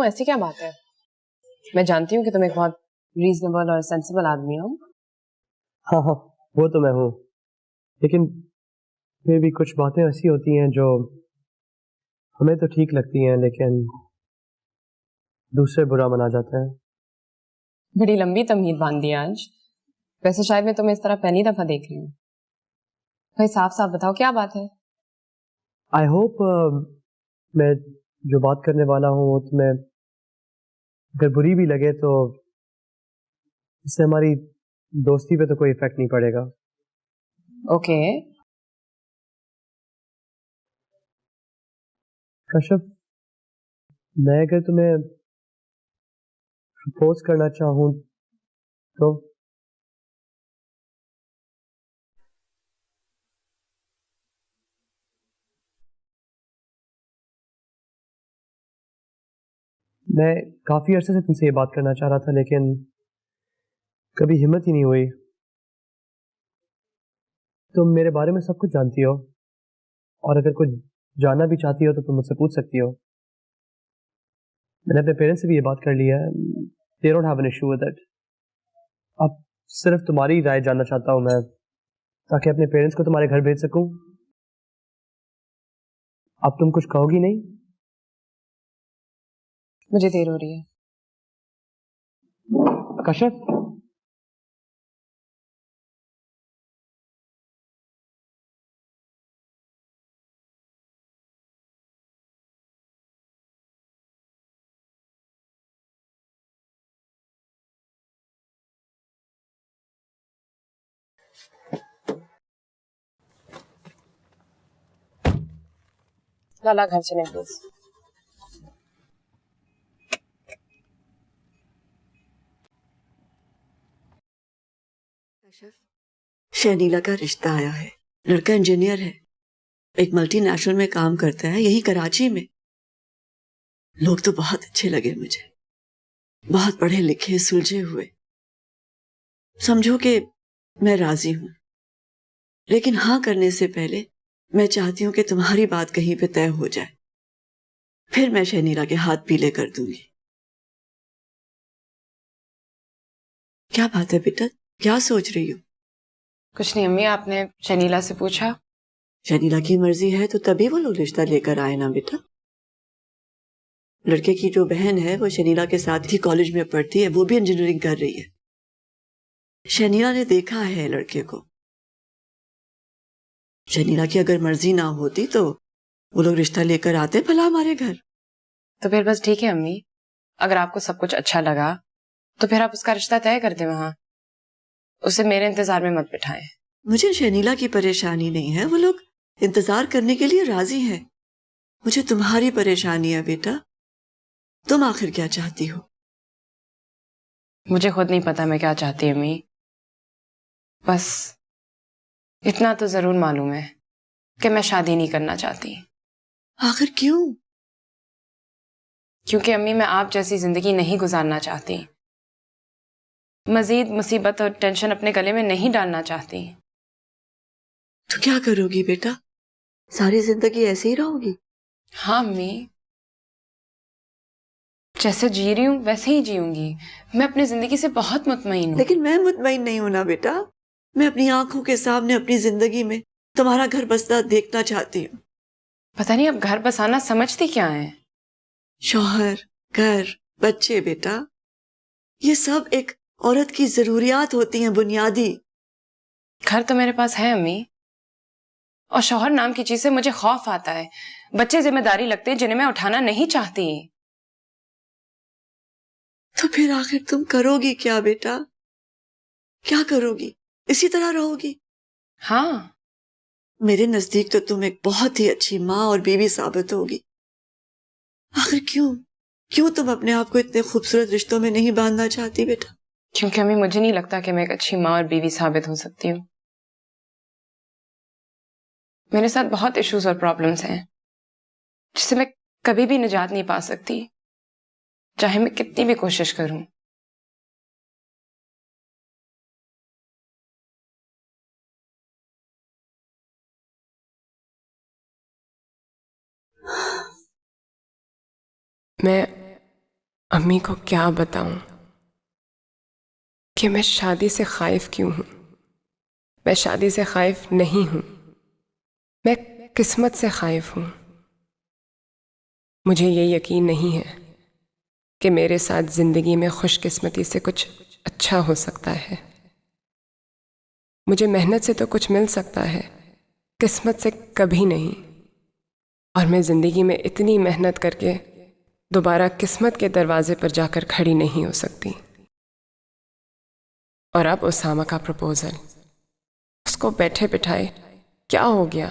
ऐसी क्या बात है? मैं जानती हूँ कि तुम एक बहुत रीजनेबल और सेंसिबल आदमी हो। हाँ हाँ, वो तो मैं हूँ, लेकिन फिर भी कुछ बातें ऐसी होती हैं जो हमें तो ठीक लगती हैं लेकिन दूसरे बुरा मना जाते हैं। बड़ी लंबी तमीज बांध दी आज। वैसे शायद मैं तुम्हें इस तरह पहली दफा देख रही हूँ। भाई साफ साफ बताओ क्या बात है? आई होप मैं जो बात करने वाला हूँ वो तुम्हें अगर बुरी भी लगे तो इससे हमारी दोस्ती पे तो कोई इफेक्ट नहीं पड़ेगा। ओके। कश्यप, मैं अगर तुम्हें प्रपोज करना चाहूँ तो मैं काफी अरसे से तुमसे ये बात करना चाह रहा था लेकिन कभी हिम्मत ही नहीं हुई। तुम मेरे बारे में सब कुछ जानती हो और अगर कुछ जानना भी चाहती हो तो तुम मुझसे पूछ सकती हो। मैंने अपने पेरेंट्स से भी ये बात कर ली है। They don't have an issue with it. अब सिर्फ तुम्हारी राय जानना चाहता हूँ मैं, ताकि अपने पेरेंट्स को तुम्हारे घर भेज सकूं। अब तुम कुछ कहोगी नहीं? मुझे देर हो रही है। कश्यप, लाला घर चले प्लीज। शर्नीला का रिश्ता आया है। लड़का इंजीनियर है, एक मल्टीनेशनल में काम करता है, यही कराची में। लोग तो बहुत अच्छे लगे मुझे, बहुत पढ़े लिखे सुलझे हुए। समझो कि मैं राजी हूं, लेकिन हाँ करने से पहले मैं चाहती हूँ कि तुम्हारी बात कहीं पे तय हो जाए, फिर मैं शर्नीला के हाथ पीले कर दूंगी। क्या बात है बेटा, क्या सोच रही हो? कुछ नहीं अम्मी, आपने शनीला से पूछा? शर्नीला की मर्जी है तो तभी वो लोग रिश्ता लेकर आए ना बेटा। लड़के की जो बहन है वो शर्नीला के साथ ही कॉलेज में पढ़ती है, वो भी इंजीनियरिंग कर रही है। शर्नीला ने देखा है लड़के को। शर्नीला की अगर मर्जी ना होती तो वो लोग रिश्ता लेकर आते भला हमारे घर। तो फिर बस ठीक है अम्मी, अगर आपको सब कुछ अच्छा लगा तो फिर आप उसका रिश्ता तय कर दें वहां। उसे मेरे इंतजार में मत बिठाएं। मुझे शर्नीला की परेशानी नहीं है, वो लोग इंतजार करने के लिए राजी हैं। मुझे तुम्हारी परेशानी है बेटा, तुम आखिर क्या चाहती हो? मुझे खुद नहीं पता मैं क्या चाहती अम्मी। बस इतना तो जरूर मालूम है कि मैं शादी नहीं करना चाहती। आखिर क्यों? क्योंकि अम्मी मैं आप जैसी जिंदगी नहीं गुजारना चाहती। मजीद मुसीबत और टेंशन अपने गले में नहीं डालना चाहती। तो क्या करोगी बेटा, सारी जिंदगी ऐसे ही रहोगी? हाँ अम्मी, जैसे जी रही हूँ वैसे ही जीऊंगी। मैं अपनी जिंदगी से बहुत मुतमईन हूँ। लेकिन मैं मुतमईन नहीं हूं ना बेटा। मैं अपनी आंखों के सामने अपनी जिंदगी में तुम्हारा घर बसता देखना चाहती हूँ। पता नहीं अब घर बसाना समझती क्या है? शौहर, घर, बच्चे बेटा, ये सब एक औरत की जरूरियात होती हैं, बुनियादी। घर तो मेरे पास है अम्मी, और शौहर नाम की चीज से मुझे खौफ आता है। बच्चे जिम्मेदारी लगते हैं जिन्हें मैं उठाना नहीं चाहती। तो फिर आखिर तुम करोगी क्या बेटा? क्या करोगी? इसी तरह रहोगी? हाँ। मेरे नजदीक तो तुम एक बहुत ही अच्छी माँ और बीवी साबित होगी। आखिर क्यों क्यों तुम अपने आप को इतने खूबसूरत रिश्तों में नहीं बांधना चाहती बेटा? क्योंकि अम्मी मुझे नहीं लगता कि मैं एक अच्छी माँ और बीवी साबित हो सकती हूँ। मेरे साथ बहुत इश्यूज और प्रॉब्लम्स हैं जिससे मैं कभी भी निजात नहीं पा सकती, चाहे मैं कितनी भी कोशिश करूं। मैं अम्मी को क्या बताऊं कि मैं शादी से खाइफ क्यों हूं। मैं शादी से खाइफ नहीं हूं, मैं किस्मत से खाइफ हूं। मुझे ये यकीन नहीं है कि मेरे साथ जिंदगी में खुशकिस्मती से कुछ अच्छा हो सकता है। मुझे मेहनत से तो कुछ मिल सकता है, किस्मत से कभी नहीं। और मैं जिंदगी में इतनी मेहनत करके दोबारा किस्मत के दरवाजे पर जाकर खड़ी नहीं हो सकती। और अब उसामा का प्रपोजल, उसको बैठे बिठाए क्या हो गया।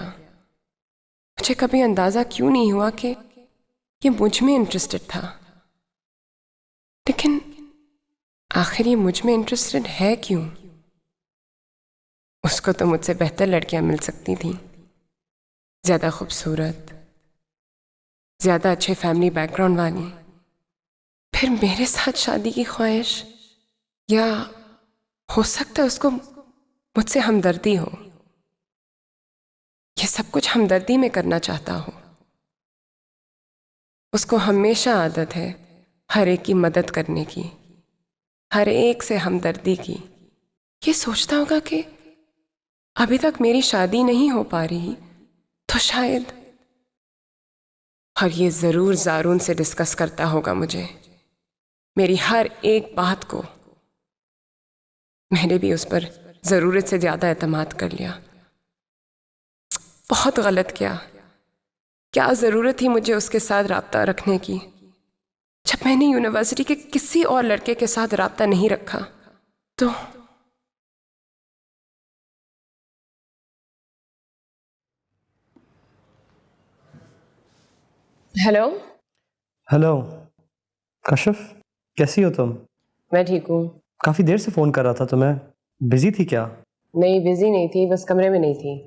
मुझे कभी अंदाजा क्यों नहीं हुआ कि ये मुझ में इंटरेस्टेड था। लेकिन आखिर ये मुझ में इंटरेस्टेड है क्यों? उसको तो मुझसे बेहतर लड़कियां मिल सकती थीं, ज्यादा खूबसूरत, ज्यादा अच्छे फैमिली बैकग्राउंड वाली। फिर मेरे साथ शादी की ख्वाहिश, या हो सकता है उसको मुझसे हमदर्दी हो। ये सब कुछ हमदर्दी में करना चाहता हो। उसको हमेशा आदत है हर एक की मदद करने की, हर एक से हमदर्दी की। ये सोचता होगा कि अभी तक मेरी शादी नहीं हो पा रही तो शायद, और ये जरूर जारून से डिस्कस करता होगा मुझे, मेरी हर एक बात को। मैंने भी उस पर जरूरत से ज्यादा एतमाद कर लिया। बहुत गलत किया। क्या जरूरत थी मुझे उसके साथ राब्ता रखने की, जब मैंने यूनिवर्सिटी के किसी और लड़के के साथ राब्ता नहीं रखा। तो हेलो। हेलो कशिफ, कैसी हो तुम? मैं ठीक हूँ। काफी देर से फोन कर रहा था तुम्हें, बिजी थी क्या? नहीं, बिजी नहीं थी, बस कमरे में नहीं थी।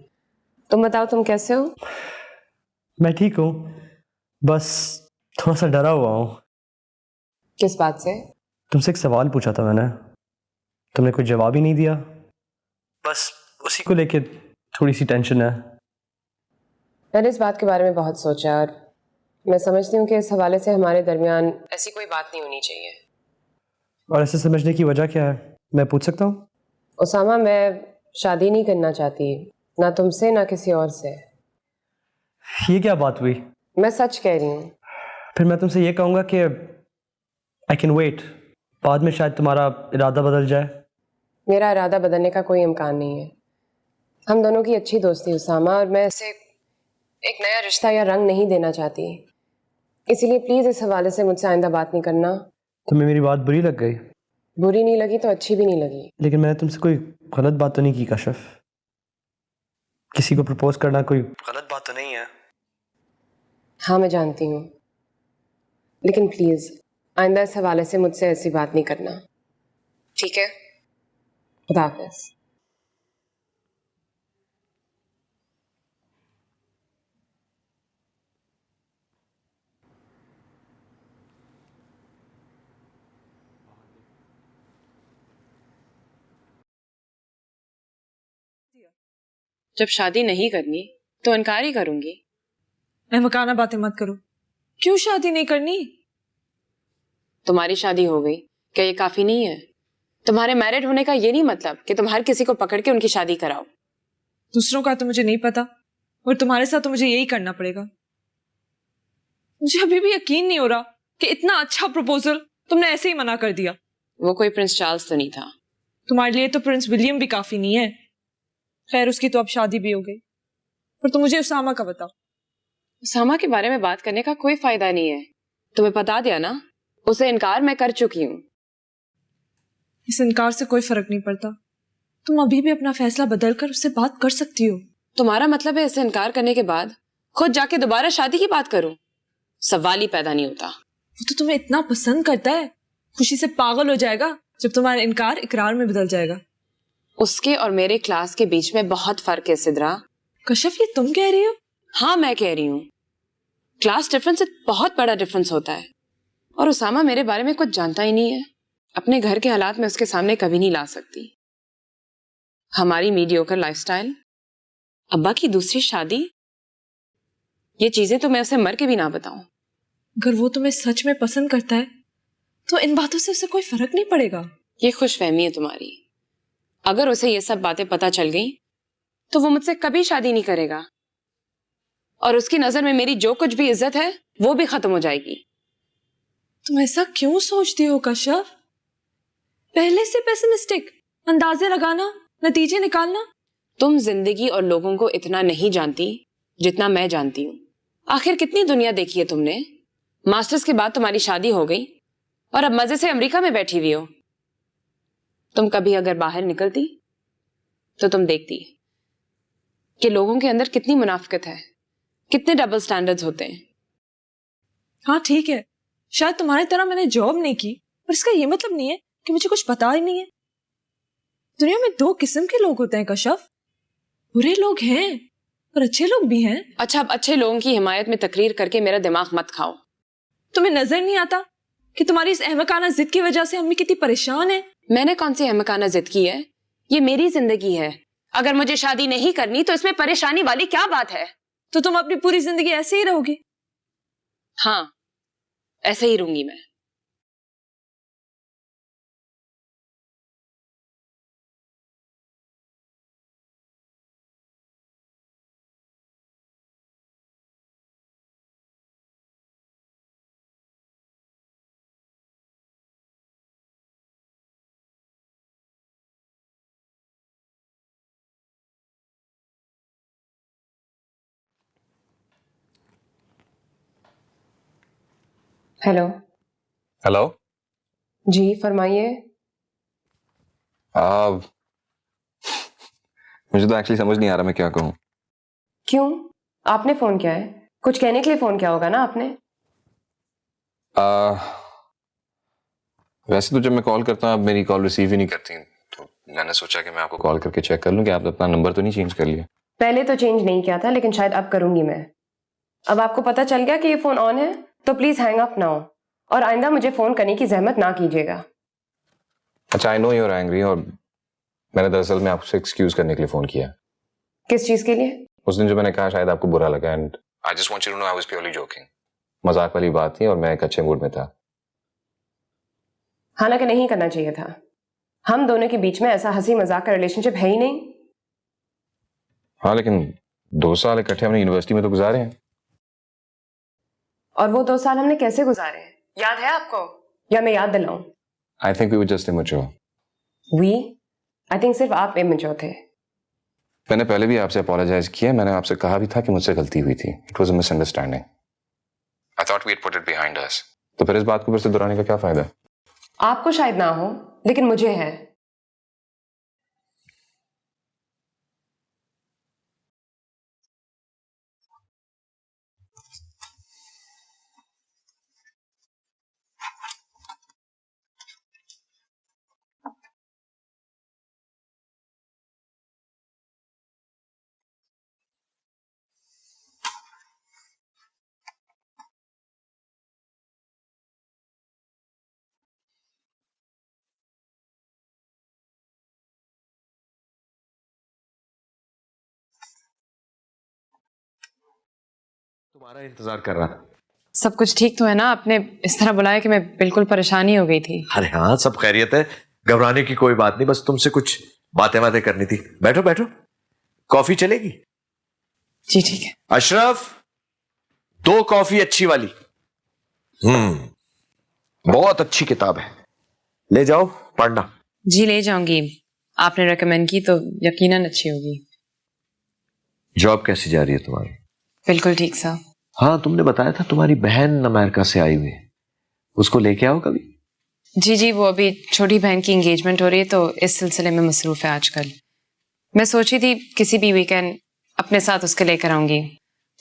तुम बताओ, तुम कैसे हो? मैं ठीक हूँ, बस थोड़ा सा डरा हुआ हूँ। किस बात से? तुमसे एक सवाल पूछा था मैंने, तुमने कोई जवाब ही नहीं दिया। बस उसी को लेके थोड़ी सी टेंशन है। मैंने इस बात के बारे में बहुत सोचा और मैं समझती हूँ कि इस हवाले से हमारे दरमियान ऐसी कोई बात नहीं होनी चाहिए। और ऐसे समझने की वजह क्या है, मैं पूछ सकता हूँ? उसामा, मैं शादी नहीं करना चाहती, ना तुमसे ना किसी और से। ये क्या बात हुई? मैं सच कह रही हूँ। फिर मैं तुमसे ये कहूँगा कि आई कैन वेट, बाद में शायद तुम्हारा इरादा बदल जाए। मेरा इरादा बदलने का कोई इम्कान नहीं है। हम दोनों की अच्छी दोस्ती उसामा, और मैं इसे एक नया रिश्ता या रंग नहीं देना चाहती। इसीलिए प्लीज इस हवाले से मुझसे आइंदा बात नहीं करना। तुम्हें मेरी बात बुरी लग गई? बुरी नहीं लगी तो अच्छी भी नहीं लगी। लेकिन मैंने तुमसे कोई गलत बात तो नहीं की कशिफ। किसी को प्रपोज करना कोई गलत बात तो नहीं है। हाँ, मैं जानती हूँ, लेकिन प्लीज आइंदा इस हवाले से मुझसे ऐसी बात नहीं करना, ठीक है? खुदा हाफिज। जब शादी नहीं करनी तो इनकार ही करूंगी। मकाना बातें मत करो। क्यों शादी नहीं करनी? तुम्हारी शादी हो गई, क्या ये काफी नहीं है? तुम्हारे मैरिड होने का ये नहीं मतलब कि तुम हर किसी को पकड़ के उनकी शादी कराओ। दूसरों का तो मुझे नहीं पता, और तुम्हारे साथ तो मुझे यही करना पड़ेगा। मुझे अभी भी यकीन नहीं हो रहा कि इतना अच्छा प्रपोजल तुमने ऐसे ही मना कर दिया। वो कोई प्रिंस चार्ल्स तो नहीं था। तुम्हारे लिए तो प्रिंस विलियम भी काफी नहीं है। खैर, उसकी तो अब शादी भी हो गई। पर तुम मुझे उसामा का बताओ। उसामा के बारे में बात करने का कोई फायदा नहीं है। तुम्हें बता दिया ना, उसे इनकार मैं कर चुकी हूँ। इस इनकार से कोई फर्क नहीं पड़ता। तुम अभी भी अपना फैसला बदल कर उससे बात कर सकती हो। तुम्हारा मतलब है इसे इनकार करने के बाद खुद जाके दोबारा शादी की बात करूं? सवाल ही पैदा नहीं होता। वो तो तुम्हें इतना पसंद करता है, खुशी से पागल हो जाएगा जब तुम्हारा इनकार इकरार में बदल जाएगा। उसके और मेरे क्लास के बीच में बहुत फर्क है सिद्रा। कशिफ, ये तुम कह रही हो? हाँ, मैं कह रही हूँ। क्लास डिफरेंस से बहुत बड़ा डिफरेंस होता है। और उसामा मेरे बारे में कुछ जानता ही नहीं है। अपने घर के हालात में उसके सामने कभी नहीं ला सकती। हमारी मीडियोकर लाइफस्टाइल, अब्बा की दूसरी शादी, ये चीजें तो मैं उसे मर के भी ना बताऊं। अगर वो तुम्हें सच में पसंद करता है तो इन बातों से उसे कोई फर्क नहीं पड़ेगा। ये खुशफहमी है तुम्हारी। अगर उसे ये सब बातें पता चल गई तो वो मुझसे कभी शादी नहीं करेगा, और उसकी नजर में मेरी जो कुछ भी इज्जत है वो भी खत्म हो जाएगी। तुम ऐसा क्यों सोचती हो कश्यप? पहले से पेसिमिस्टिक, अंदाजे लगाना, नतीजे निकालना। तुम जिंदगी और लोगों को इतना नहीं जानती जितना मैं जानती हूँ। आखिर कितनी दुनिया देखी है तुमने। मास्टर्स के बाद तुम्हारी शादी हो गई और अब मजे से अमेरिका में बैठी हुई हो। तुम कभी अगर बाहर निकलती तो तुम देखती कि लोगों के अंदर कितनी मुनाफिकत है, कितने डबल स्टैंडर्ड्स होते हैं। हाँ ठीक है, शायद तुम्हारी तरह मैंने जॉब नहीं की, पर इसका ये मतलब नहीं है कि मुझे कुछ पता ही नहीं है। दुनिया में दो किस्म के लोग होते हैं कश्यप। बुरे लोग हैं और अच्छे लोग भी हैं। अच्छा, अब अच्छे लोगों की हिमायत में तकरीर करके मेरा दिमाग मत खाओ। तुम्हें नजर नहीं आता कि तुम्हारी इस अहमकाना जिद की वजह से अम्मी कितनी परेशान है? मैंने कौन सी अहमकाना जिद की है? ये मेरी जिंदगी है। अगर मुझे शादी नहीं करनी तो इसमें परेशानी वाली क्या बात है? तो तुम अपनी पूरी जिंदगी ऐसे ही रहोगी? हाँ, ऐसे ही रहूंगी मैं। हेलो। हेलो। जी फरमाइए। मुझे तो एक्चुअली समझ नहीं आ रहा मैं क्या कहूँ। क्यों? आपने फोन किया है, कुछ कहने के लिए फोन किया होगा ना आपने। वैसे तो जब मैं कॉल करता हूँ आप मेरी कॉल रिसीव ही नहीं करती, तो मैंने सोचा कि मैं आपको कॉल करके चेक कर लूँ कि आपने अपना नंबर तो नहीं चेंज कर लिया। पहले तो चेंज नहीं किया था, लेकिन शायद अब करूंगी मैं। अब आपको पता चल गया कि ये फोन ऑन है तो प्लीज हैंग अप ना हो, और आइंदा मुझे फोन करने की जहमत ना कीजिएगा। अच्छा, I know you are angry, और मैंने दरअसल में आपसे एक्सक्यूज करने के लिए फोन किया। किस चीज के लिए? उस दिन जो मैंने कहा शायद आपको बुरा लगा, and I just want you to know I was purely joking. मजाक वाली बात थी और मैं एक अच्छे मूड में था। हालांकि नहीं करना चाहिए था। हम दोनों के बीच में ऐसा हंसी मजाक का रिलेशनशिप है ही नहीं। हाँ, लेकिन 2 साल इकट्ठे हमने यूनिवर्सिटी में तो गुजारे हैं। और वो 2 साल हमने कैसे गुजारे, याद है आपको, या मैं याद दिलाऊं? I think we were just immature. We? I think सिर्फ आप इमेच्योर थे। मैंने पहले भी आपसे अपोलोजाइज किया, मैंने आपसे कहा भी था कि मुझसे गलती हुई थी। It was a misunderstanding. I thought we had put it behind us. तो फिर इस बात को फिर से दोहराने का क्या फायदा? आपको शायद ना हो, लेकिन मुझे है। तुम्हारा इंतजार कर रहा था। सब कुछ ठीक तो है ना? आपने इस तरह बुलाया कि मैं बिल्कुल परेशानी हो गई थी। अरे हाँ, सब खैरियत है, घबराने की कोई बात नहीं, बस तुमसे कुछ बातें करनी थी। बैठो बैठो, कॉफी चलेगी? जी ठीक है। अशरफ, 2 कॉफी अच्छी वाली। बहुत अच्छी किताब है, ले जाओ पढ़ना। जी ले जाऊंगी, आपने रेकमेंड की तो यकीनन अच्छी होगी। जॉब कैसी जा रही है तुम्हारी? बिल्कुल ठीक सा। हाँ, तुमने बताया था तुम्हारी बहन अमेरिका से आई हुई है, उसको लेके आओ कभी। जी जी, वो अभी छोटी बहन की एंगेजमेंट हो रही है तो इस सिलसिले में मसरूफ है आजकल। मैं सोची थी किसी भी वीकेंड अपने साथ उसके लेकर आऊंगी,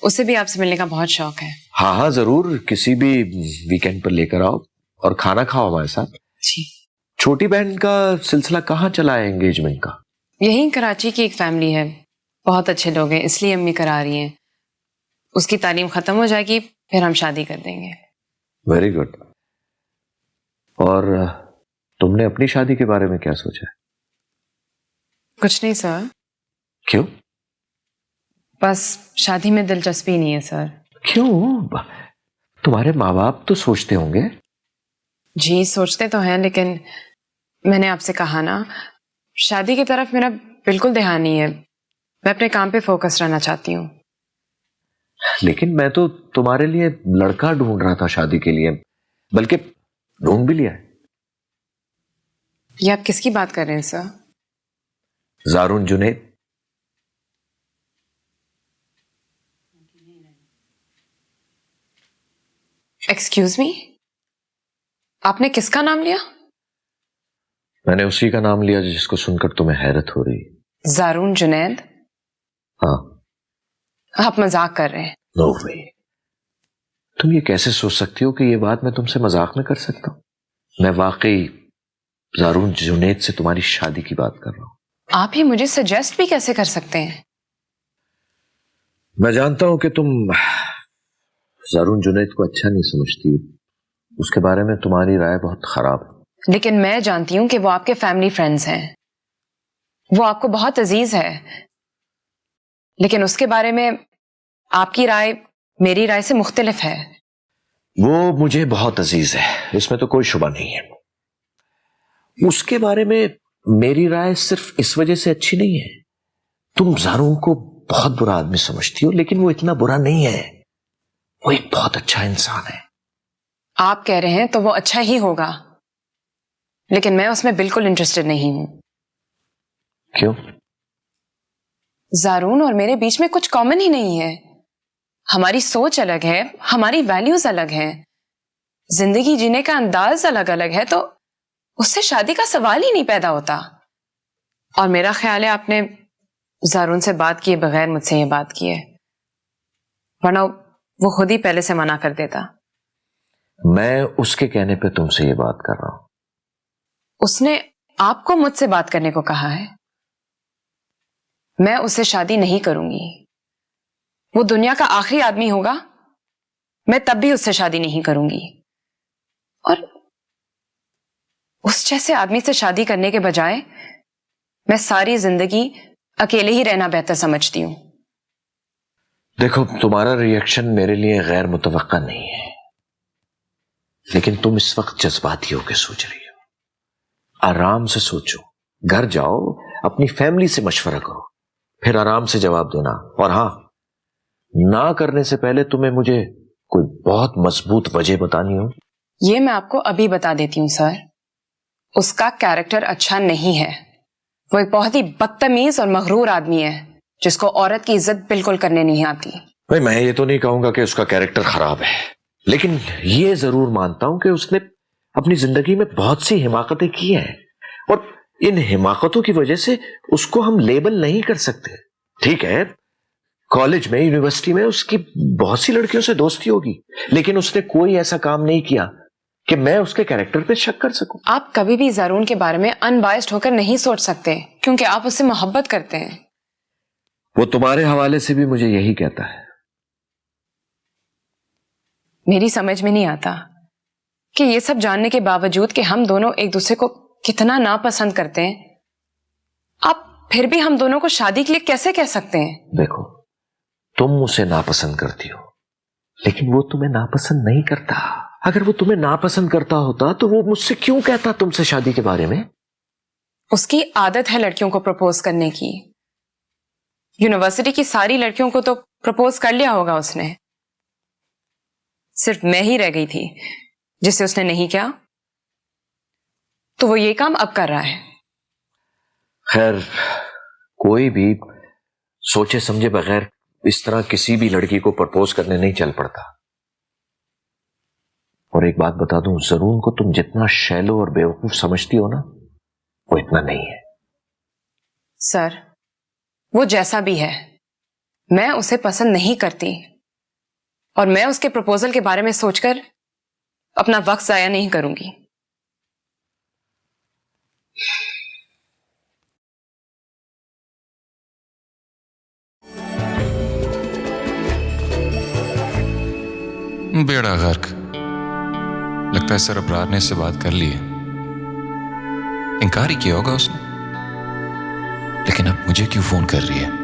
उसे भी आपसे मिलने का बहुत शौक है। हाँ हाँ जरूर, किसी भी वीकेंड पर लेकर आओ और खाना खाओ हमारे साथ। जी। छोटी बहन का सिलसिला कहाँ चला है एंगेजमेंट का? यही कराची की एक फैमिली है, बहुत अच्छे लोग हैं, इसलिए अम्मी करा रही हैं। उसकी तालीम खत्म हो जाएगी फिर हम शादी कर देंगे। Very good. और तुमने अपनी शादी के बारे में क्या सोचा है? कुछ नहीं सर। क्यों? बस शादी में दिलचस्पी नहीं है सर। क्यों? तुम्हारे माँ बाप तो सोचते होंगे। जी सोचते तो हैं, लेकिन मैंने आपसे कहा ना, शादी की तरफ मेरा बिल्कुल ध्यान नहीं है। मैं अपने काम पे फोकस रहना चाहती हूँ। लेकिन मैं तो तुम्हारे लिए लड़का ढूंढ रहा था शादी के लिए, बल्कि ढूंढ भी लिया है। ये आप किसकी बात कर रहे हैं सर? जारून जुनैद। एक्सक्यूज मी, आपने किसका नाम लिया? मैंने उसी का नाम लिया जिसको सुनकर तुम्हें हैरत हो रही। जारून जुनैद? हाँ। आप मजाक कर रहे हैं? नो वे। तुम ये कैसे सोच सकती हो कि ये बात मैं तुमसे मजाक में कर सकता हूं? मैं वाकई जारून जुनैद से तुम्हारी शादी की बात कर रहा हूं। आप ही मुझे सजेस्ट भी कैसे कर सकते हैं? मैं जानता हूं कि तुम जारून जुनैद को अच्छा नहीं समझती, उसके बारे में तुम्हारी राय बहुत खराब है। लेकिन मैं जानती हूं कि वो आपके फैमिली फ्रेंड्स हैं, वो आपको बहुत अजीज है, लेकिन उसके बारे में आपकी राय मेरी राय से मुख्तलिफ है। वो मुझे बहुत अजीज है, इसमें तो कोई शुबा नहीं है। उसके बारे में मेरी राय सिर्फ इस वजह से अच्छी नहीं है, तुम जारून को बहुत बुरा आदमी समझती हो, लेकिन वो इतना बुरा नहीं है, वो एक बहुत अच्छा इंसान है। आप कह रहे हैं तो वो अच्छा ही होगा, लेकिन मैं उसमें बिल्कुल इंटरेस्टेड नहीं हूं। क्यों? जारून और मेरे बीच में कुछ कॉमन ही नहीं है। हमारी सोच अलग है, हमारी वैल्यूज अलग हैं, जिंदगी जीने का अंदाज अलग अलग है, तो उससे शादी का सवाल ही नहीं पैदा होता। और मेरा ख्याल है आपने जारून से बात किए बगैर मुझसे ये बात की है, वरना वो खुद ही पहले से मना कर देता। मैं उसके कहने पे तुमसे ये बात कर रहा हूं। उसने आपको मुझसे बात करने को कहा है। मैं उससे शादी नहीं करूंगी। वो दुनिया का आखिरी आदमी होगा, मैं तब भी उससे शादी नहीं करूंगी। और उस जैसे आदमी से शादी करने के बजाय मैं सारी जिंदगी अकेले ही रहना बेहतर समझती हूं। देखो, तुम्हारा रिएक्शन मेरे लिए गैर मुतवक्का नहीं है, लेकिन तुम इस वक्त जज्बाती होकर सोच रही हो। आराम से सोचो, घर जाओ, अपनी फैमिली से मशवरा करो, फिर आराम से जवाब देना। और हां, ना करने से पहले तुम्हें मुझे कोई बहुत मजबूत वजह बतानी हो। ये मैं आपको अभी बता देती हूं सर। उसका कैरेक्टर अच्छा नहीं है। वो एक बहुत ही बदतमीज और मगरूर आदमी है, जिसको औरत की इज्जत बिल्कुल करने नहीं आती। भाई, मैं ये तो नहीं कहूंगा कि उसका कैरेक्टर खराब है, लेकिन ये जरूर मानता हूं कि उसने अपनी जिंदगी में बहुत सी हिमाकतें की हैं, और इन हिमाकतों की वजह से उसको हम लेबल नहीं कर सकते। ठीक है, कॉलेज में, यूनिवर्सिटी में उसकी बहुत सी लड़कियों से दोस्ती होगी, लेकिन उसने कोई ऐसा काम नहीं किया कि मैं उसके कैरेक्टर पे शक कर सकूं। आप कभी भी जारून के बारे में अनबायस्ड होकर नहीं सोच सकते, क्योंकि आप उससे मोहब्बत करते हैं। वो तुम्हारे हवाले से भी मुझे यही कहता है। मेरी समझ में नहीं आता कि ये सब जानने के बावजूद कि हम दोनों एक दूसरे को कितना नापसंद करते हैं, आप फिर भी हम दोनों को शादी के लिए कैसे कह सकते हैं? देखो, तुम उसे नापसंद करती हो, लेकिन वो तुम्हें नापसंद नहीं करता। अगर वो तुम्हें नापसंद करता होता तो वो मुझसे क्यों कहता तुमसे शादी के बारे में? उसकी आदत है लड़कियों को प्रपोज करने की। यूनिवर्सिटी की सारी लड़कियों को तो प्रपोज कर लिया होगा उसने। सिर्फ मैं ही रह गई थी जिसे उसने नहीं किया, तो वो ये काम अब कर रहा है। खैर, कोई भी सोचे समझे बगैर इस तरह किसी भी लड़की को प्रपोज करने नहीं चल पड़ता। और एक बात बता दूं, जरून को तुम जितना शैलो और बेवकूफ समझती हो ना, वो इतना नहीं है। सर, वो जैसा भी है, मैं उसे पसंद नहीं करती, और मैं उसके प्रपोजल के बारे में सोचकर अपना वक्त जाया नहीं करूंगी। बेड़ा गर्क। लगता है सर अबरार ने इससे बात कर ली है। इनकार ही किया होगा उसने, लेकिन अब मुझे क्यों फोन कर रही है?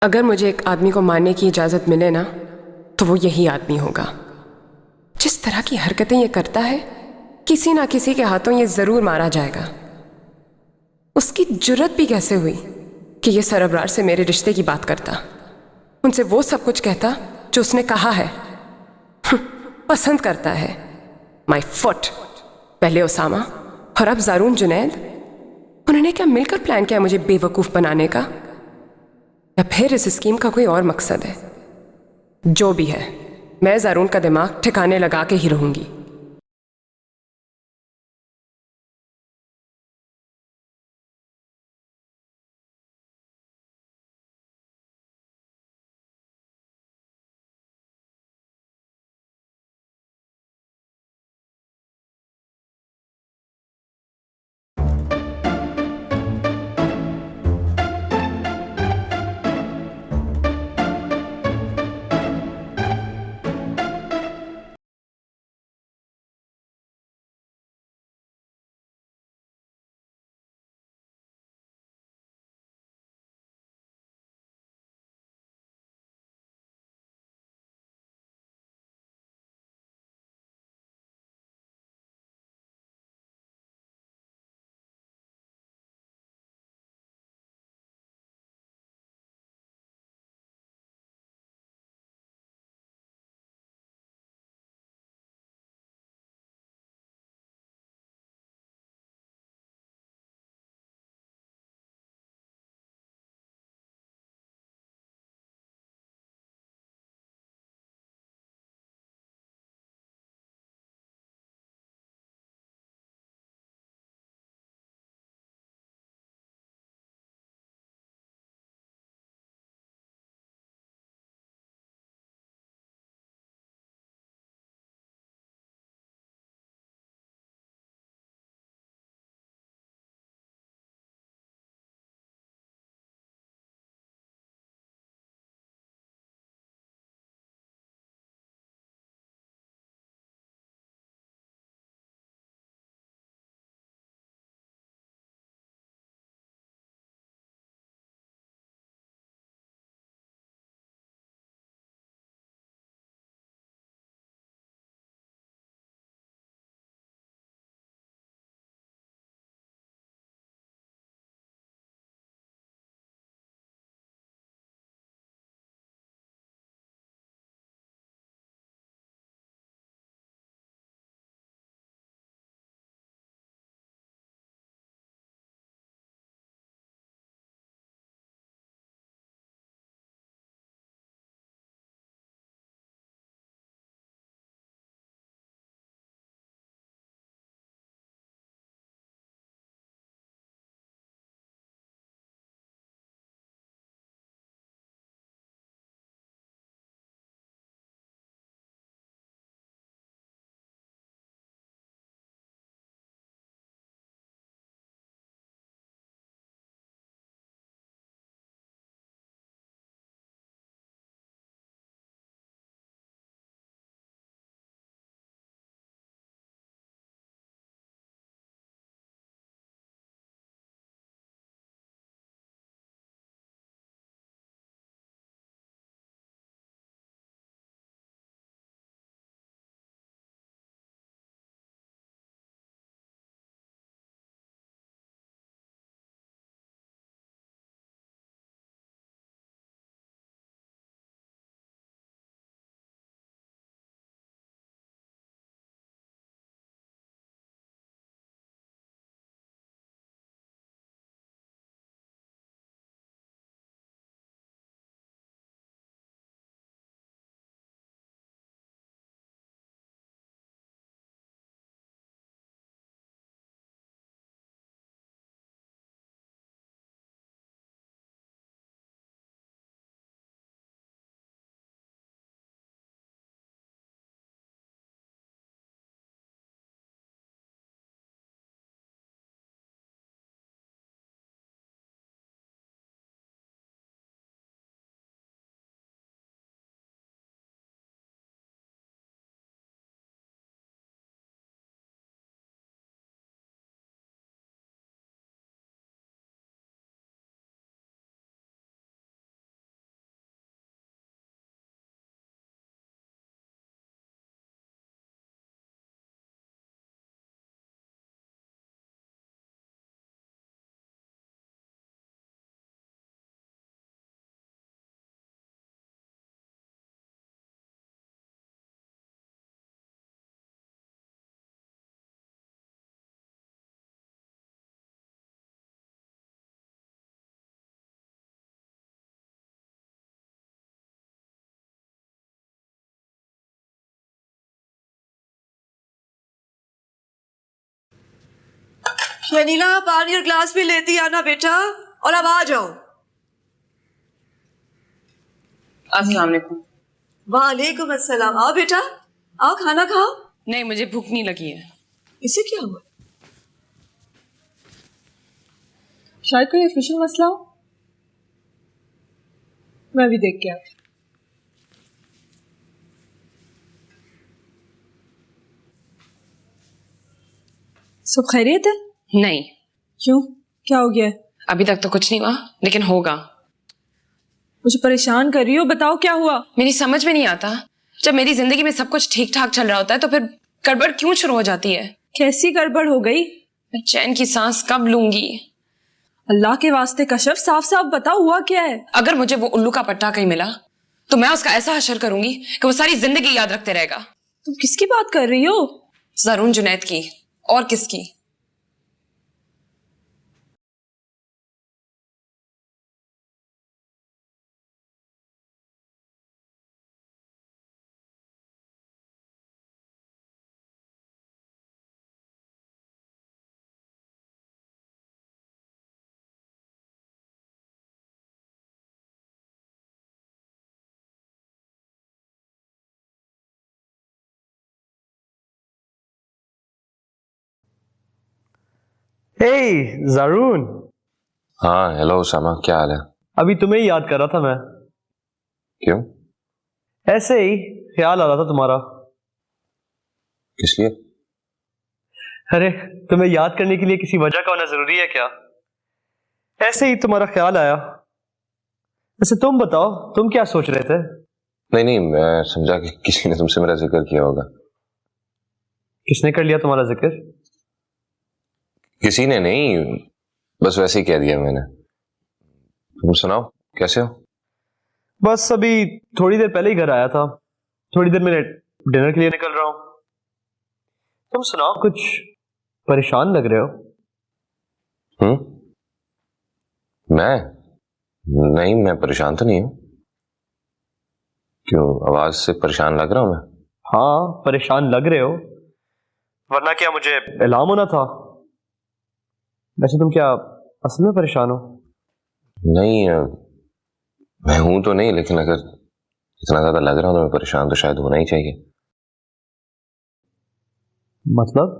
अगर मुझे एक आदमी को मारने की इजाजत मिले ना, तो वो यही आदमी होगा। जिस तरह की हरकतें ये करता है, किसी ना किसी के हाथों ये जरूर मारा जाएगा। उसकी जुर्रत भी कैसे हुई कि ये सरबरार से मेरे रिश्ते की बात करता, उनसे वो सब कुछ कहता जो उसने कहा है। पसंद करता है माई फुट। पहले उसामा और अब जारून जुनैद। उन्होंने क्या मिलकर प्लान किया मुझे बेवकूफ बनाने का, या फिर इस स्कीम का कोई और मकसद है? जो भी है, मैं जारून का दिमाग ठिकाने लगा के ही रहूंगी। शनीला पानी और ग्लास भी लेती आना बेटा, और अब आ जाओ। अस्सलाम वालेकुम। वालेकुम अस्सलाम। आओ बेटा, आओ खाना खाओ। नहीं, मुझे भूख नहीं लगी है। इसे क्या हुआ? शायद कोई ऑफिशियल मसला हो, मैं भी देख के आती। सब खैरियत है? नहीं, क्यों, क्या हो गया है? अभी तक तो कुछ नहीं हुआ, लेकिन होगा। मुझे परेशान कर रही हो, बताओ क्या हुआ। मेरी समझ में नहीं आता, जब मेरी जिंदगी में सब कुछ ठीक ठाक चल रहा होता है तो फिर गड़बड़ क्यों शुरू हो जाती है? कैसी गड़बड़ हो गई? मैं चैन की सांस कब लूंगी? अल्लाह के वास्ते कशफ, साफ साफ बताओ हुआ क्या है? अगर मुझे वो उल्लू का पट्टा कहीं मिला तो मैं उसका ऐसा हशर करूंगी कि वो सारी जिंदगी याद रखते रहेगा। तुम किसकी बात कर रही हो? जरून जुनैद की। और किसकी? हे ज़रून, हाँ हेलो उसामा, क्या हाल है? अभी तुम्हें ही याद कर रहा था मैं। क्यों? ऐसे ही ख्याल आ रहा था तुम्हारा। किस लिए? अरे तुम्हें याद करने के लिए किसी वजह का होना जरूरी है क्या? ऐसे ही तुम्हारा ख्याल आया। वैसे तुम बताओ, तुम क्या सोच रहे थे? नहीं नहीं, मैं समझा कि किसी ने तुमसे मेरा जिक्र किया होगा। किसने कर लिया तुम्हारा जिक्र? किसी ने नहीं, बस वैसे ही कह दिया मैंने। तुम सुनाओ, कैसे हो? बस अभी थोड़ी देर पहले ही घर आया था, थोड़ी देर में डिनर के लिए निकल रहा हूं। तुम सुनाओ, कुछ परेशान लग रहे हो। मैं? नहीं, मैं परेशान तो नहीं हूं। क्यों, आवाज से परेशान लग रहा हूं मैं? हाँ, परेशान लग रहे हो, वरना क्या मुझे इल्हाम होना था। वैसे तुम क्या असल में परेशान हो? नहीं, मैं हूं तो नहीं, लेकिन अगर इतना ज्यादा लग रहा हूं तो मैं परेशान तो शायद होना ही चाहिए। मतलब?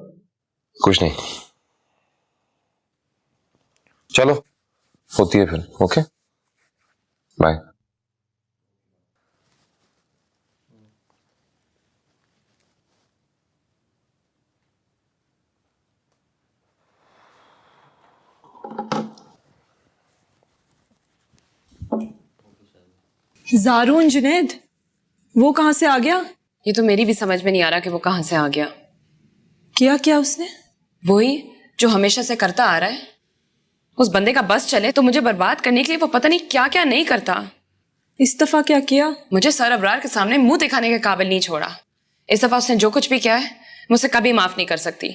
कुछ नहीं, चलो होती है फिर। Okay, bye. ज़ारून जुनैद, वो कहां से आ गया? ये तो मेरी भी समझ में नहीं आ रहा कि वो कहां से आ गया। किया क्या उसने? वही जो हमेशा से करता आ रहा है। उस बंदे का बस चले तो मुझे बर्बाद करने के लिए वो पता नहीं क्या क्या नहीं करता। इस दफा क्या किया? मुझे सर अबरार के सामने मुंह दिखाने के काबिल नहीं छोड़ा। इस दफा उसने जो कुछ भी किया है मुझसे कभी माफ नहीं कर सकती।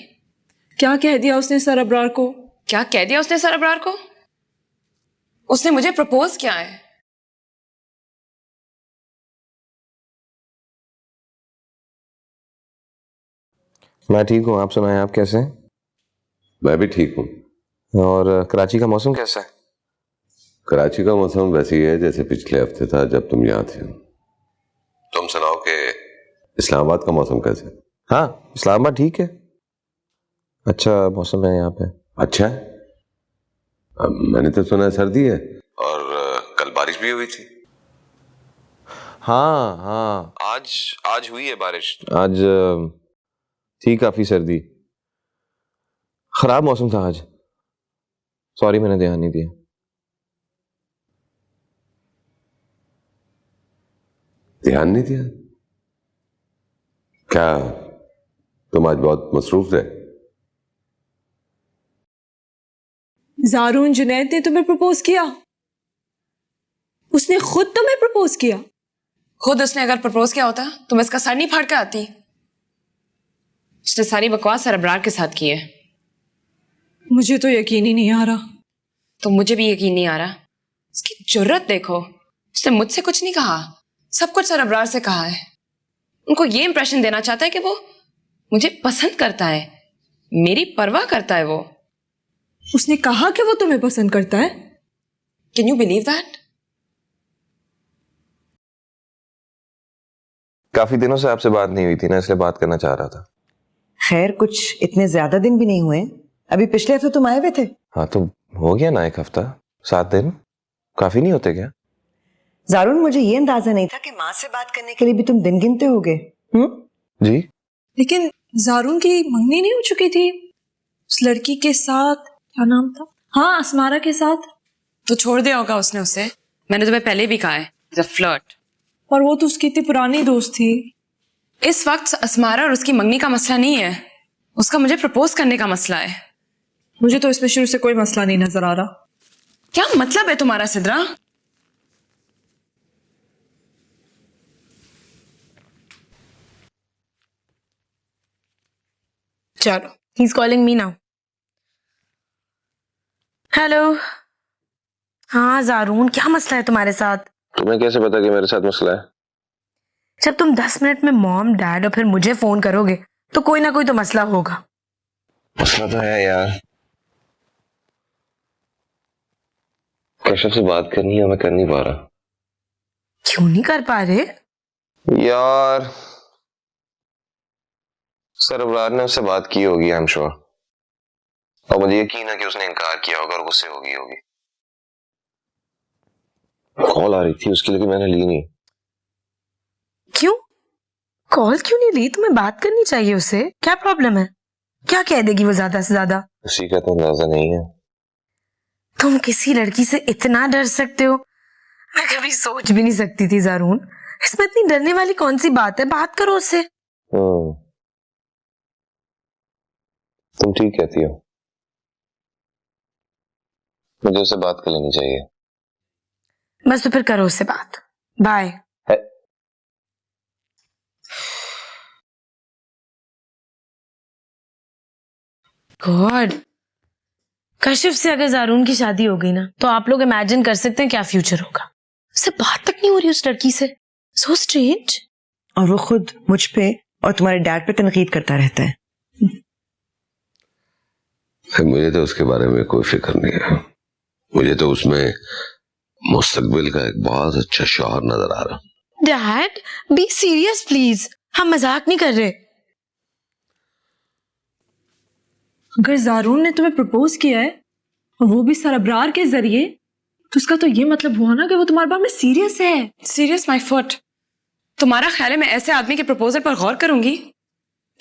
क्या कह दिया उसने सर अबरार को? क्या कह दिया उसने सर अबरार को? उसने मुझे प्रपोज किया है। मैं ठीक हूँ, आप सुनाएं, आप कैसे हैं? मैं भी ठीक हूँ। और कराची का मौसम कैसा है? कराची का मौसम वैसे ही है जैसे पिछले हफ्ते था जब तुम यहाँ थे। तुम सुनाओ कि इस्लामाबाद का मौसम कैसा है? हाँ, इस्लामाबाद ठीक है, अच्छा मौसम है यहाँ पे। अच्छा है? मैंने तो सुना सर्दी है, और कल बारिश भी हुई थी। हाँ हाँ, आज हुई है बारिश। आज थी काफी सर्दी, खराब मौसम था आज। सॉरी, मैंने ध्यान नहीं दिया। ध्यान नहीं दिया? क्या तुम आज बहुत मसरूफ रहे? ज़ारून जुनैद ने तुम्हें प्रपोज किया? उसने खुद तुम्हें प्रपोज किया? खुद उसने अगर प्रपोज किया होता तो मैं इसका सर नहीं फाड़ के आती। उसने सारी बकवास सर अबरार के साथ की है। मुझे तो यकीन ही नहीं आ रहा। तो मुझे भी यकीन नहीं आ रहा। उसकी जुर्रत देखो, उसने मुझसे कुछ नहीं कहा, सब कुछ सर अबरार से कहा है। उनको ये इंप्रेशन देना चाहता है कि वो मुझे पसंद करता है, मेरी परवाह करता है वो। उसने कहा कि वो तुम्हें पसंद करता है। Can you believe that? काफी दिनों से आपसे बात नहीं हुई थी ना, इसलिए बात करना चाह रहा था। खैर कुछ इतने ज्यादा दिन भी नहीं हुए, अभी पिछले हफ्ते तुम आए हुए थे। हाँ तो हो गया ना 1 हफ्ता, 7 दिन काफी नहीं होते क्या? जारून, मुझे ये अंदाजा नहीं था कि माँ से बात करने के लिए भी तुम दिन गिनते होगे। जी लेकिन जारून की मंगनी नहीं हो चुकी थी उस लड़की के साथ, क्या नाम था? हाँ, असमारा के साथ। तो छोड़ दिया होगा उसने उसे। मैंने तुम्हें पहले भी कहा है, फ्लर्ट। और वो तो उसकी इतनी पुरानी दोस्त थी। इस वक्त असमारा और उसकी मंगनी का मसला नहीं है, उसका मुझे प्रपोज करने का मसला है। मुझे तो इसमें शुरू से कोई मसला नहीं नजर आ रहा। क्या मतलब है तुम्हारा सिद्रा? चलो, he is calling me now. Hello. हाँ जारून, क्या मसला है तुम्हारे साथ? तुम्हें कैसे पता कि मेरे साथ मसला है? जब तुम 10 मिनट में मॉम, डैड और फिर मुझे फोन करोगे तो कोई ना कोई तो मसला होगा। मसला तो है यार, कश्यप से बात करनी है, मैं कर नहीं पा रहा। क्यों नहीं कर पा रहे? यार सरबरार ने उससे बात की होगी, आई एम श्योर, और मुझे यकीन है कि उसने इनकार किया होगा और गुस्से होगी। कॉल आ रही थी उसकी, लेकिन मैंने ली नहीं। क्यों? कॉल क्यों नहीं ली? तुम्हें बात करनी चाहिए उससे, क्या प्रॉब्लम है? क्या कह देगी वो ज्यादा से ज्यादा? उसी का तो अंदाजा नहीं है। तुम किसी लड़की से इतना डर सकते हो, मैं कभी सोच भी नहीं सकती थी जारून। इसमें इतनी डरने वाली कौन सी बात है? बात करो उससे। तुम ठीक कहती हो, मुझे उससे बात कर लेनी चाहिए। बस तो फिर करो उससे बात। बाय। गॉड, कशिफ से अगर जारून की शादी हो गई ना, तो आप लोग इमेजिन कर सकते हैं क्या फ्यूचर होगा। उससे बात तक नहीं हो रही उस लड़की से। So strange. और वो खुद मुझ पे और तुम्हारे डैड पे तनकीद करता रहता है। मुझे तो उसके बारे में कोई फिक्र नहीं है। मुझे तो उसमें मुस्तकबिल का एक बहुत अच्छा शौहर नजर आ रहा। डैड बी सीरियस प्लीज, हम मजाक नहीं कर रहे। अगर जारून ने तुम्हें प्रपोज किया है और वो भी सरबरार के जरिए, तो उसका तो ये मतलब हुआ ना कि वो तुम्हारे बारे में सीरियस है। Serious my foot. तुम्हारा ख्याल है मैं ऐसे आदमी के प्रपोजल पर गौर करूंगी?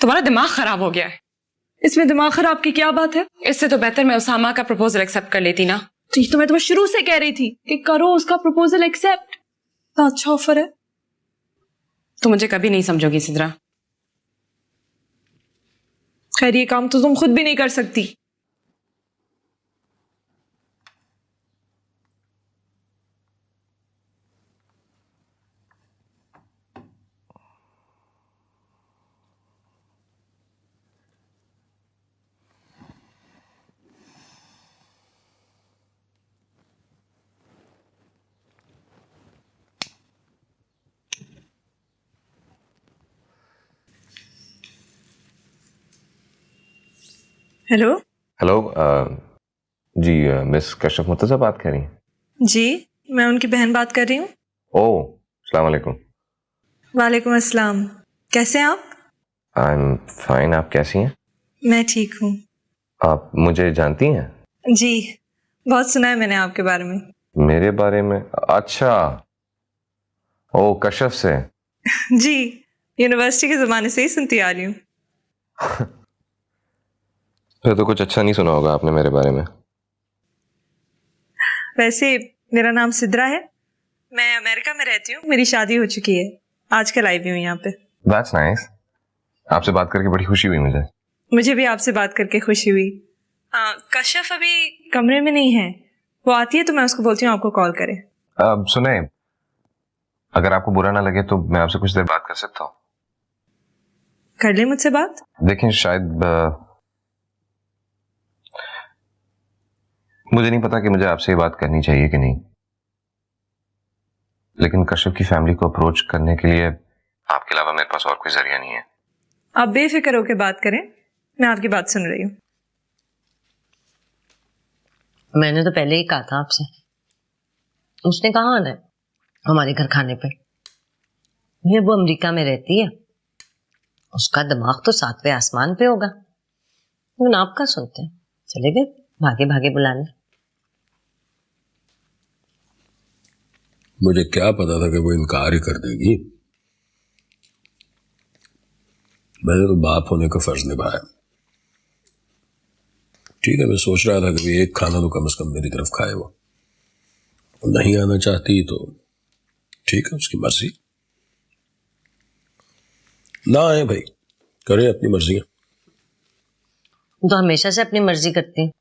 तुम्हारा दिमाग खराब हो गया है। इसमें दिमाग खराब की क्या बात है? इससे तो बेहतर मैं उसामा का प्रपोजल एक्सेप्ट कर लेती ना। तो ये तो मैं तुम्हें शुरू से कह रही थी कि करो उसका प्रपोजल एक्सेप्ट। तो अच्छा ऑफर है। तो मुझे कभी नहीं समझोगी सिद्रा। खैर, ये काम तो तुम खुद भी नहीं कर सकती। हेलो। हेलो जी, मिस कश्यप मुर्तजा बात कर रही हैं? जी, मैं उनकी बहन बात कर रही हूँ। ओह, अस्सलाम वालेकुम। वालेकुम अस्सलाम। कैसे हैं आप? आई एम फाइन, आप कैसी हैं? मैं ठीक हूँ। आप मुझे जानती हैं? जी, बहुत सुना है मैंने आपके बारे में। मेरे बारे में? अच्छा, ओ कश्यप से। जी, यूनिवर्सिटी के जमाने से ही सुनती आ रही हूँ। फिर तो कुछ अच्छा नहीं सुना होगा आपने मेरे बारे में। वैसे मेरा नाम सिद्रा है, मैं अमेरिका में रहती हूँ, मेरी शादी हो चुकी है, आजकल आई भी हूँ यहाँ पे। That's nice. आपसे बात करके बड़ी खुशी हुई मुझे। मुझे भी आपसे बात करके खुशी हुई। कश्यप अभी कमरे में नहीं है, वो आती है तो मैं उसको बोलती हूँ आपको कॉल करे। अब सुने, अगर आपको बुरा ना लगे तो मैं आपसे कुछ देर बात कर सकता हूँ? कर ले मुझसे बात। देखें, शायद मुझे नहीं पता कि मुझे आपसे ये बात करनी चाहिए कि नहीं, लेकिन कश्यप की फैमिली को अप्रोच करने के लिए आपके अलावा मेरे पास और कोई जरिया नहीं है। आप बेफिक्र होकर बात करें, मैं आपकी बात सुन रही हूँ। मैंने तो पहले ही कहा था आपसे, उसने कहाँ आना है हमारे घर खाने पे। ये वो अमेरिका में रहती है, उसका दिमाग तो 7वें आसमान पे होगा। लेकिन आप क्या सुनते हैं, चले गए भागे भागे बुलाने। मुझे क्या पता था कि वो इनकार ही कर देगी। मैंने तो बाप होने का फर्ज निभाया। ठीक है, मैं सोच रहा था कि एक खाना तो कम से कम मेरी तरफ खाए वो। नहीं आना चाहती तो ठीक है, उसकी मर्जी। ना आए भाई, करे अपनी मर्जी। तो हमेशा से अपनी मर्जी करती हैं,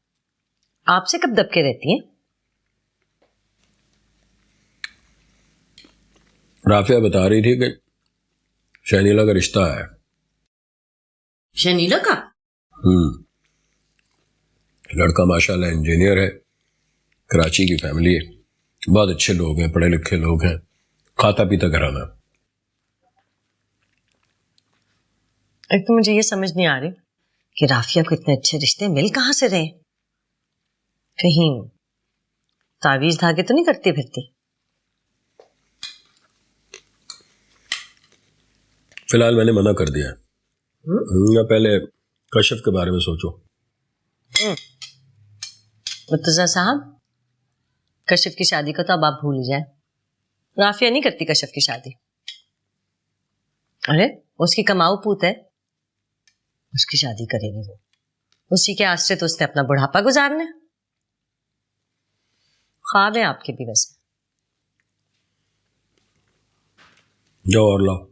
आपसे कब दबके रहती हैं? राफिया बता रही थी कि शैनीला का रिश्ता है। शनीला का? लड़का माशाल्लाह इंजीनियर है, कराची की फैमिली है, बहुत अच्छे लोग हैं, पढ़े लिखे लोग हैं, खाता पीता घराना। एक तो मुझे ये समझ नहीं आ रही कि राफिया को इतने अच्छे रिश्ते मिल कहाँ से रहे। कहीं तावीज धागे तो नहीं करती फिरती? फिलहाल मैंने मना कर दिया। या पहले कशिफ के बारे में सोचो। मुर्तजा साहब, कशिफ की शादी को तो अब आप भूल ही जाए। राफिया नहीं करती कशिफ की शादी। अरे उसकी कमाऊ पूत है, उसकी शादी करेगी वो। उसी के आश्रित तो उसने अपना बुढ़ापा गुजारना। ख्वाब है आपके भी वैसे। जाओ और लाओ।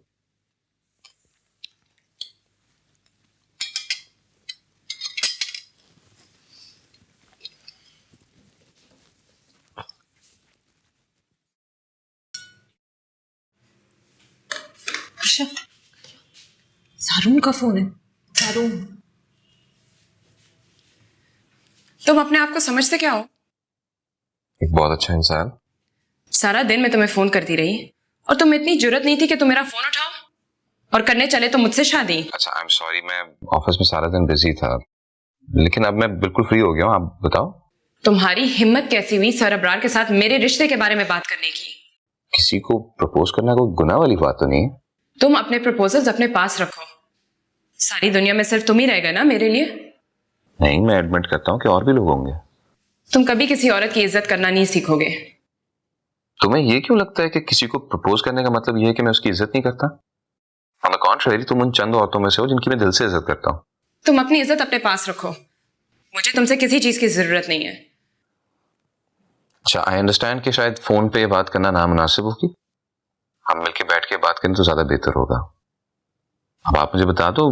सारून का फोन है। सारून, तुम अपने आप को समझते क्या हो? एक बहुत अच्छा इंसान। सारा दिन मैं तुम्हें फोन करती रही और तुम्हें इतनी जरूरत नहीं थी कि तुम मेरा फोन उठाओ और करने चले तो मुझसे शादी। अच्छा, आई एम सॉरी, मैं ऑफिस में सारा दिन बिजी था, लेकिन अब मैं बिल्कुल फ्री हो गया हूँ। आप बताओ। तुम्हारी हिम्मत कैसी हुई सर अब्रार के साथ मेरे रिश्ते के बारे में बात करने की? किसी को प्रपोज करना कोई गुनाह वाली बात तो नहीं है। तुम अपने प्रपोजल्स अपने पास रखो। सारी दुनिया में सिर्फ तुम ही रह गए ना मेरे लिए। नहीं, मैं एडमिट करता हूँ कि और भी लोग होंगे। तुम कभी किसी औरत की इज्जत करना नहीं सीखोगे। तुम्हें ये क्यों लगता है कि किसी को प्रपोज करने का मतलब ये है कि मैं उसकी इज्जत नहीं करता? ऑन द कॉन्ट्रेरी, तुम उन चंद औरतों में से हो जिनकी मैं दिल से इज्जत करता हूँ। तुम अपनी इज्जत अपने पास रखो। मुझे तुमसे किसी चीज की जरूरत नहीं है। अच्छा, आई अंडरस्टैंड कि शायद फोन पे बात करना नामुनासिब होगी। हम मिलके बैठ के बात करें तो ज्यादा बेहतर होगा। अब आप मुझे बता दो,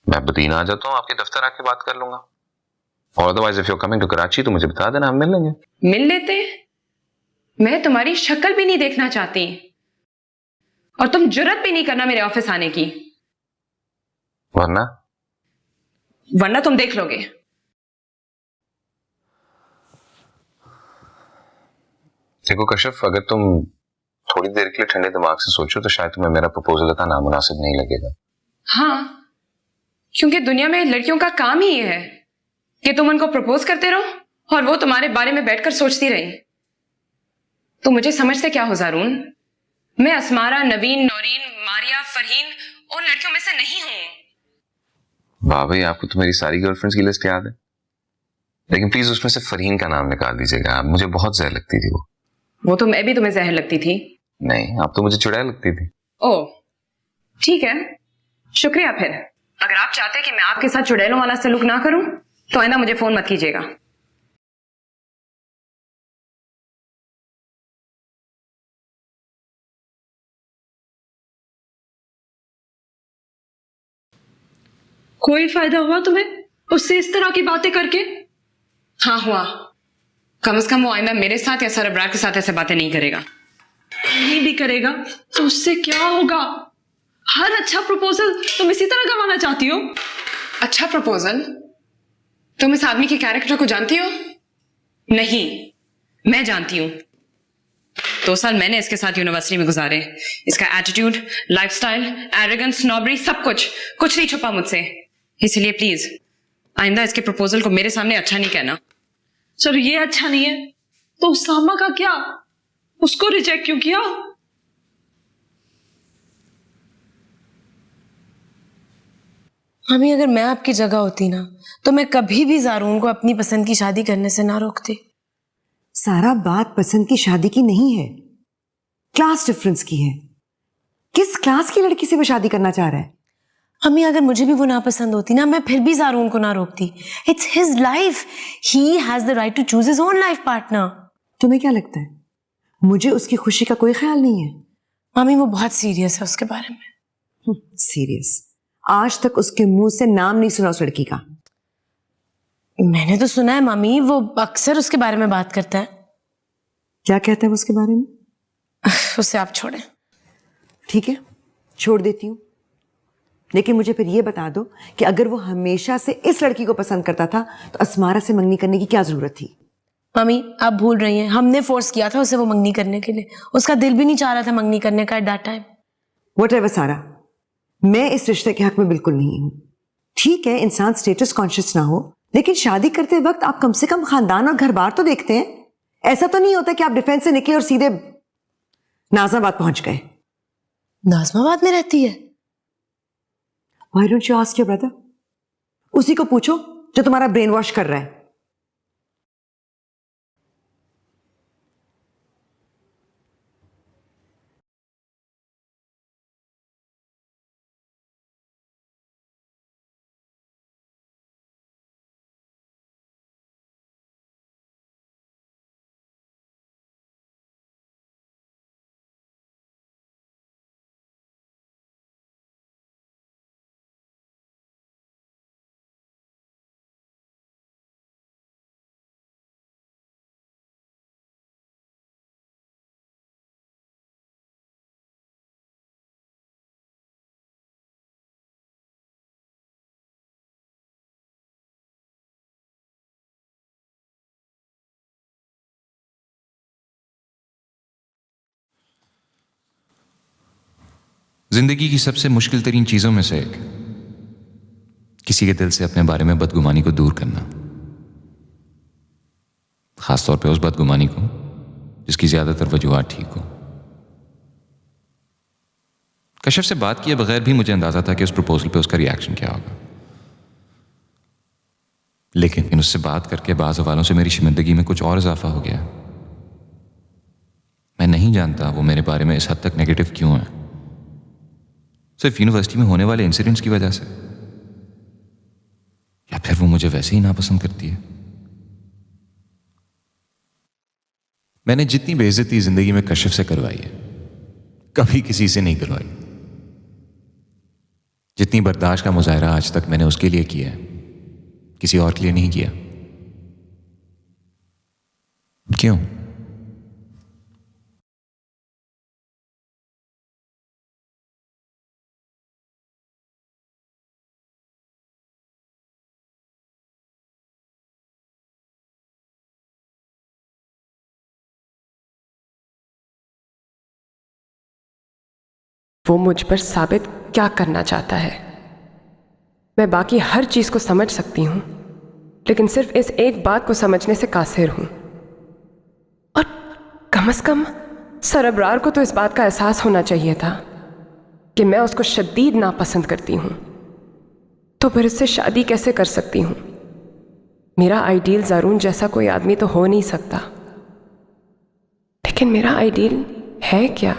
मैं मदीना आ जाता हूँ, आपके दफ्तर आके बात कर लूंगा। और otherwise if you are coming to Karachi तो मुझे बता देना, हम मिल लेंगे। मिल लेते? मैं तुम्हारी शक्ल भी नहीं देखना चाहती और तुम जुर्रत भी नहीं करना मेरे ऑफिस आने की। वरना तुम देख लोगे। देखो कशिफ, अगर तुम थोड़ी देर के लिए ठंडे दिमाग से सोचो तो शायद तुम्हें मेरा प्रपोजल इतना नामुनासिब नहीं लगेगा। हाँ, क्योंकि दुनिया में लड़कियों का काम ही ये है कि तुम उनको प्रपोज करते रहो और वो तुम्हारे बारे में बैठकर सोचती रही। तो मुझे समझते क्या हो ज़ारून? मैं अस्मारा, नवीन, नौरीन, मारिया, फरहीन उन लड़कियों में से नहीं हूं। वाह भाई, आपको तो मेरी सारी गर्लफ्रेंड्स की लिस्ट याद है, लेकिन प्लीज उसमें से फरहीन का नाम निकाल दीजिएगा। मुझे बहुत जहर लगती थी वो तो मैं भी तुम्हें जहर लगती थी? नहीं, आप तो मुझे चुड़ैल लगती थी। ओह ठीक है, शुक्रिया। फिर अगर आप चाहते कि मैं आपके साथ चुड़ैलों वाला सलूक ना करूं तो आइंदा मुझे फोन मत कीजिएगा। कोई फायदा हुआ तुम्हें उससे इस तरह की बातें करके? हाँ हुआ। कम से कम वो आइंदा मेरे साथ या सर अब्रार के साथ ऐसे बातें नहीं करेगा। नहीं भी करेगा तो उससे क्या होगा? हर अच्छा प्रपोजल तुम इसी तरह गंवाना चाहती हो? अच्छा प्रपोजल? तुम इस आदमी के कैरेक्टर को जानती हो? नहीं, मैं जानती हूं। 2 साल मैंने इसके साथ यूनिवर्सिटी में गुजारे। इसका एटीट्यूड, लाइफस्टाइल, एरोगेंस, स्नॉबरी, सब कुछ नहीं छुपा मुझसे। इसलिए प्लीज आइंदा इसके प्रपोजल को मेरे सामने अच्छा नहीं कहना। चलो ये अच्छा नहीं है तो उसामा का क्या, उसको रिजेक्ट क्यों किया? मम्मी अगर मैं आपकी जगह होती ना तो मैं कभी भी ज़ारून को अपनी पसंद की शादी करने से ना रोकती। सारा बात पसंद की शादी की नहीं है, क्लास डिफरेंस की है। किस क्लास की लड़की से वो शादी करना चाह रहा है? मम्मी अगर मुझे भी वो नापसंद होती ना मैं फिर भी ज़ारून को ना रोकती। It's his life, he has the right to choose his own life partner. तुम्हें क्या लगता है मुझे उसकी खुशी का कोई ख्याल नहीं है? मम्मी वो बहुत सीरियस है उसके बारे में। सीरियस? आज तक उसके मुंह से नाम नहीं सुना उस लड़की का। मैंने तो सुना है मम्मी, वो अक्सर उसके बारे में बात करता है। क्या कहता है वो उसके बारे में? उसे आप छोड़ें। ठीक है, छोड़ देती हूँ, लेकिन मुझे फिर ये बता दो कि अगर वो हमेशा से इस लड़की को पसंद करता था तो असमारा से मंगनी करने की क्या जरूरत थी? मम्मी आप भूल रही हैं, हमने फोर्स किया था उसे वो मंगनी करने के लिए। उसका दिल भी नहीं चाह रहा था मंगनी करने का एट दैट टाइम। व्हाटएवर सारा, मैं इस रिश्ते के हक में बिल्कुल नहीं हूं। ठीक है, इंसान स्टेटस कॉन्शियस ना हो, लेकिन शादी करते वक्त आप कम से कम खानदान और घर बार तो देखते हैं। ऐसा तो नहीं होता कि आप डिफेंस से निकले और सीधे नाजमाबाद पहुंच गए। नाजमाबाद में रहती है? Why don't you ask your brother? उसी को पूछो जो तुम्हारा ब्रेन वॉश कर रहा है। जिंदगी की सबसे मुश्किल तरीन चीजों में से एक, किसी के दिल से अपने बारे में बदगुमानी को दूर करना, खासतौर पे उस बदगुमानी को जिसकी ज्यादातर वजूहात ठीक हो। कश्यप से बात किए बगैर भी मुझे अंदाजा था कि उस प्रपोजल पे उसका रिएक्शन क्या होगा, लेकिन उससे बात करके बाज़ हवालों से मेरी शर्मिंदगी में कुछ और इजाफा हो गया। मैं नहीं जानता वो मेरे बारे में इस हद तक नेगेटिव क्यों है, सिर्फ यूनिवर्सिटी में होने वाले इंसिडेंट्स की वजह से, या फिर वो मुझे वैसे ही नापसंद करती है। मैंने जितनी बेइज्जती जिंदगी में कश्यप से करवाई है कभी किसी से नहीं करवाई। जितनी बर्दाश्त का मुजाहरा आज तक मैंने उसके लिए किया है किसी और के लिए नहीं किया। क्यों? वो मुझ पर साबित क्या करना चाहता है। मैं बाकी हर चीज को समझ सकती हूं, लेकिन सिर्फ इस एक बात को समझने से कासिर हूं। और कम से कम सरबरार को तो इस बात का एहसास होना चाहिए था कि मैं उसको शदीद नापसंद करती हूं, तो फिर उससे शादी कैसे कर सकती हूं? मेरा आइडियल ज़ारून जैसा कोई आदमी तो हो नहीं सकता, लेकिन मेरा आइडियल है क्या?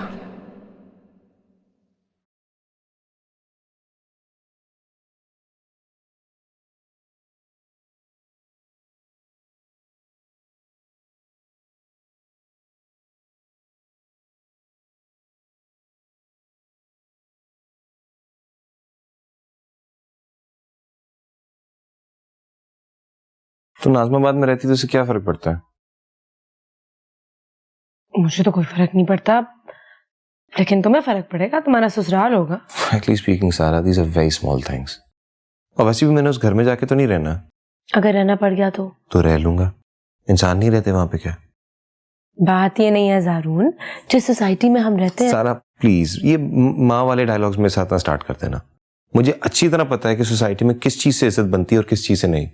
तो नाजमाबाद में रहती तो उसे क्या फर्क पड़ता है? मुझे तो कोई फर्क नहीं पड़ता, लेकिन तुम्हें फर्क पड़ेगा, तुम्हारा ससुराल होगा। Frankly speaking, सारा these are very small things. और वैसे भी मैंने उस घर में जाके तो नहीं रहना। अगर रहना पड़ गया तो रह लूंगा। इंसान नहीं रहते वहां पे क्या? बात ये नहीं है ज़ारून, जिस सोसाइटी में हम रहते हैं। सारा प्लीज, ये माँ वाले डायलॉग्स मेरे साथ ना स्टार्ट करते ना। मुझे अच्छी तरह पता है कि सोसाइटी में किस चीज से इज्जत बनती है और किस चीज से नहीं।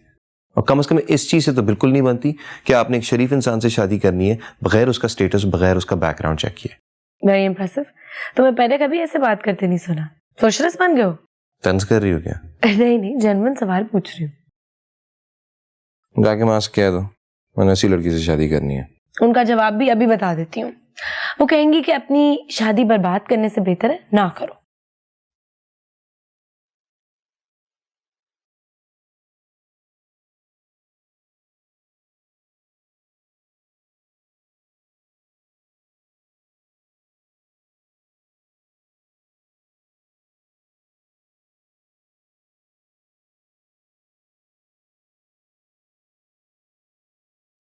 और कम से कम इस चीज से तो बिल्कुल नहीं बनती कि आपने एक शरीफ इंसान से शादी करनी है बगैर उसका स्टेटस, बगैर उसका बैकग्राउंड चेक किए। Very impressive. तुम्हें पहले कभी ऐसे बात करते नहीं सुना। सोशलिस्ट बन गए हो? तंज कर रही हो क्या? नहीं, जेन्युइन सवाल पूछ रही हूँ। जाके मां से कह दो मैंने ऐसी लड़की से शादी करनी है। उनका जवाब भी अभी बता देती हूँ। वो कहेंगी कि अपनी शादी बर्बाद करने से बेहतर है ना करो।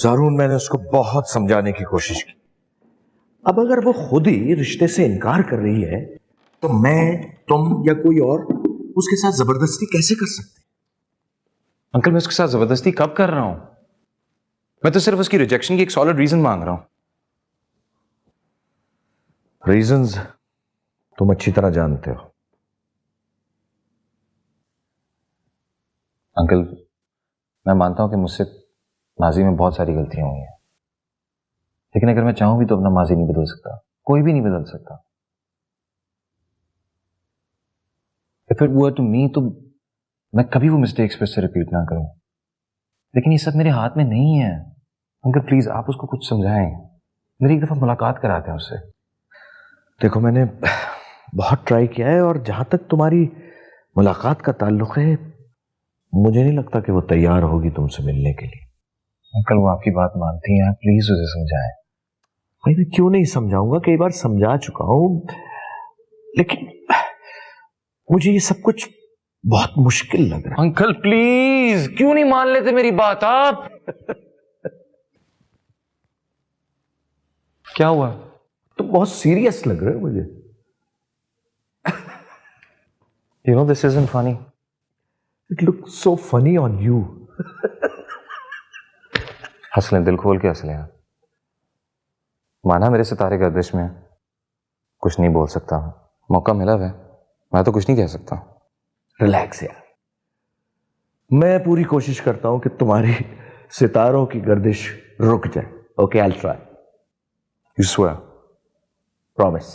जरूर मैंने उसको बहुत समझाने की कोशिश की। अब अगर वो खुद ही रिश्ते से इनकार कर रही है तो मैं, तुम या कोई और उसके साथ जबरदस्ती कैसे कर सकते? अंकल मैं उसके साथ जबरदस्ती कब कर रहा हूं? मैं तो सिर्फ उसकी रिजेक्शन की एक सॉलिड रीजन मांग रहा हूं। रीजंस तुम अच्छी तरह जानते हो। अंकल मैं मानता हूं कि मुझसे माजी में बहुत सारी गलतियां हुई हैं, लेकिन अगर मैं चाहूं भी तो अपना माजी नहीं बदल सकता। कोई भी नहीं बदल सकता। If it were to me तो मैं कभी वो मिस्टेक्स फिर से रिपीट ना करूं, लेकिन ये सब मेरे हाथ में नहीं है। अंकल प्लीज आप उसको कुछ समझाएं, मेरी एक दफा मुलाकात कराते हैं उससे। देखो मैंने बहुत ट्राई किया है और जहां तक तुम्हारी मुलाकात का ताल्लुक है मुझे नहीं लगता कि वो तैयार होगी तुमसे मिलने के लिए। अंकल वो आपकी बात मानती हैं, प्लीज उसे समझाएं। भाई मैं क्यों नहीं समझाऊंगा, कई बार समझा चुका हूं, लेकिन मुझे ये सब कुछ बहुत मुश्किल लग रहा है। अंकल प्लीज क्यों नहीं मान लेते मेरी बात आप? क्या हुआ? तुम बहुत सीरियस लग रहे हो मुझे। You know this isn't funny. It looks so funny on you. हंस लें, दिल खोल के हंस लें। माना मेरे सितारे गर्दिश में, कुछ नहीं बोल सकता, मौका मिला है, मैं तो कुछ नहीं कह सकता। रिलैक्स यार, मैं पूरी कोशिश करता हूं कि तुम्हारी सितारों की गर्दिश रुक जाए। Okay I will try. You swear? Promise.